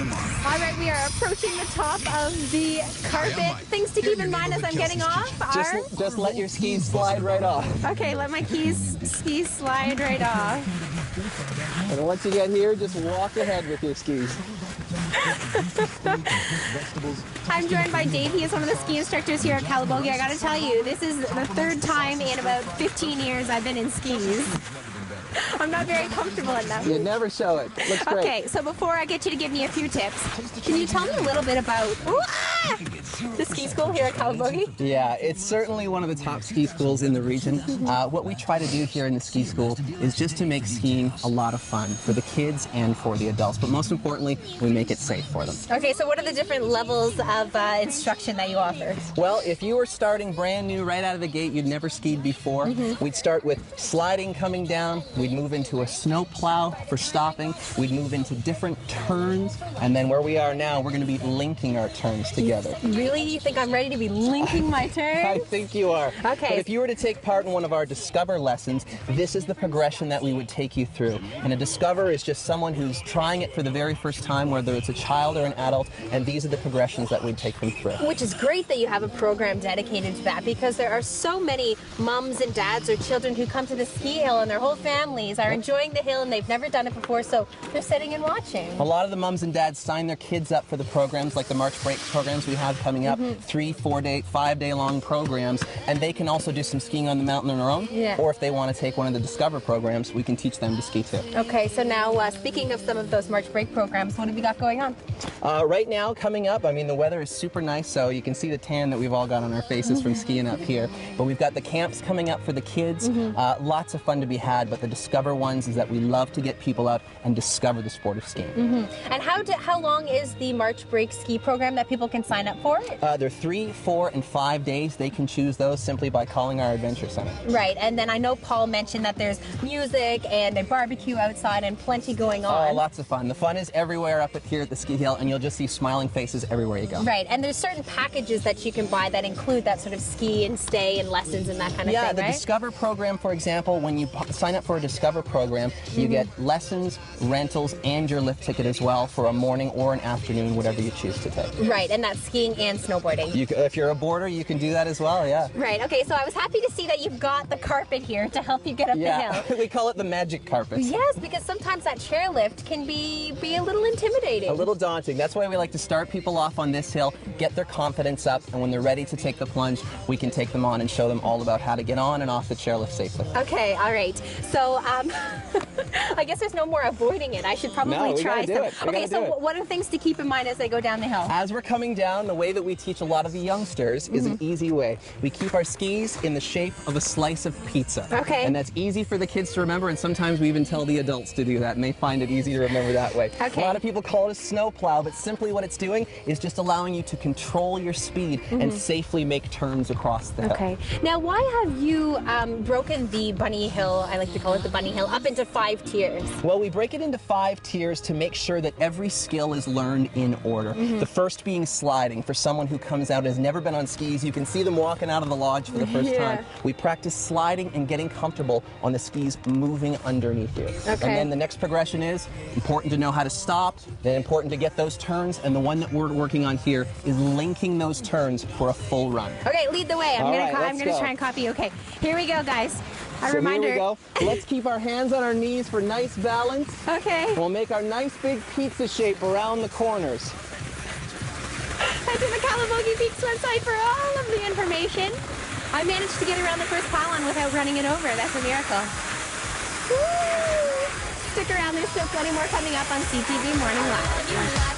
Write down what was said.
tomorrow. All right, we are approaching the top of the carpet. Things to keep in mind as I'm getting off are... Just let your skis slide right off. Okay, let my skis slide right off. And once you get here, just walk ahead with your skis. I'm joined by Dave. He is one of the ski instructors here at Calabogie. I got to tell you, this is the third time in about 15 years I've been in skis. I'm not very comfortable in them. You never show it. Looks great. Okay, so before I get you to give me a few tips, can you tell me a little bit about the ski school here at Calabogie? Yeah, it's certainly one of the top ski schools in the region. What we try to do here in the ski school is just to make skiing a lot of fun for the kids and for the adults, but most importantly, we make it safe for them. Okay, so what are the different levels of instruction that you offer? Well, if you were starting brand new right out of the gate, you'd never skied before, we'd start with sliding coming down, we'd move into a snow plow for stopping, we'd move into different turns, and then where we are now, we're going to be linking our turns together. Really? You think I'm ready to be linking my turns? I think you are. Okay. But if you were to take part in one of our Discover lessons, this is the progression that we would take you through. And a Discover is just someone who's trying it for the very first time, whether it's a child or an adult, and these are the progressions that we'd take them through. Which is great that you have a program dedicated to that, because there are so many mums and dads or children who come to the ski hill and their whole families are enjoying the hill and they've never done it before, so they're sitting and watching. A lot of the mums and dads sign their kids up for the programs, like the March break programs we have coming up, 3, 4 day, 5 day long programs, and they can also do some skiing on the mountain on their own, or if they want to take one of the Discover programs, we can teach them to ski too. Okay, so now speaking of some of those March break programs, what have you got going on? Right now, coming up, I mean, the weather is super nice, so you can see the tan that we've all got on our faces from skiing up here, but we've got the camps coming up for the kids, lots of fun to be had, but the Discover ones is that we love to get people out and discover the sport of skiing. And how long is the March break ski program that people can sign up for? They're 3, 4, and 5 days. They can choose those simply by calling our Adventure Center. Right, and then I know Paul mentioned that there's music and a barbecue outside and plenty going on. Oh, lots of fun. The fun is everywhere up here at the ski hill, and you'll just see smiling faces everywhere you go. Right, and there's certain packages that you can buy that include that sort of ski and stay and lessons and that kind of thing, Yeah, the right? Discover program, for example, when you sign up for a Discover program, you get lessons, rentals, and your lift ticket as well for a morning or an afternoon, whatever you choose to take. Right, and that's skiing and snowboarding. If you're a boarder, you can do that as well, yeah. Right, okay, so I was happy to see that you've got the carpet here to help you get up the hill. We call it the magic carpet. Yes, because sometimes that chairlift can be a little intimidating. A little daunting. That's why we like to start people off on this hill, get their confidence up, and when they're ready to take the plunge, we can take them on and show them all about how to get on and off the chairlift safely. Okay, all right. So, I guess there's no more avoiding it. I should probably try some. Okay, so what are things to keep in mind as they go down the hill? As we're coming down, the way that we teach a lot of the youngsters is an easy way. We keep our skis in the shape of a slice of pizza. Okay. And that's easy for the kids to remember, and sometimes we even tell the adults to do that, and they find it easy to remember that way. Okay. A lot of people call it a snow plow, but simply what it's doing is just allowing you to control your speed and safely make turns across the hill. Okay. Now, why have you broken the bunny hill, I like to call it the bunny hill, up into 5 tiers? Well, we break it into 5 tiers to make sure that every skill is learned in order. The first being sliding. For someone who comes out and has never been on skis, you can see them walking out of the lodge for the first time. We practice sliding and getting comfortable on the skis moving underneath you. Okay. And then the next progression is important to know how to stop, then important to get those turns, and the one that we're working on here is linking those turns for a full run. Okay, lead the way. I'm gonna go. try and copy. Okay, here we go, guys. A So reminder. here we go. Let's keep our hands on our knees for nice balance. Okay. We'll make our nice big pizza shape around the corners. Head to the Calabogie Peaks website for all of the information. I managed to get around the first pylon without running it over. That's a miracle. Woo! Stick around, there's still plenty more coming up on CTV Morning Live.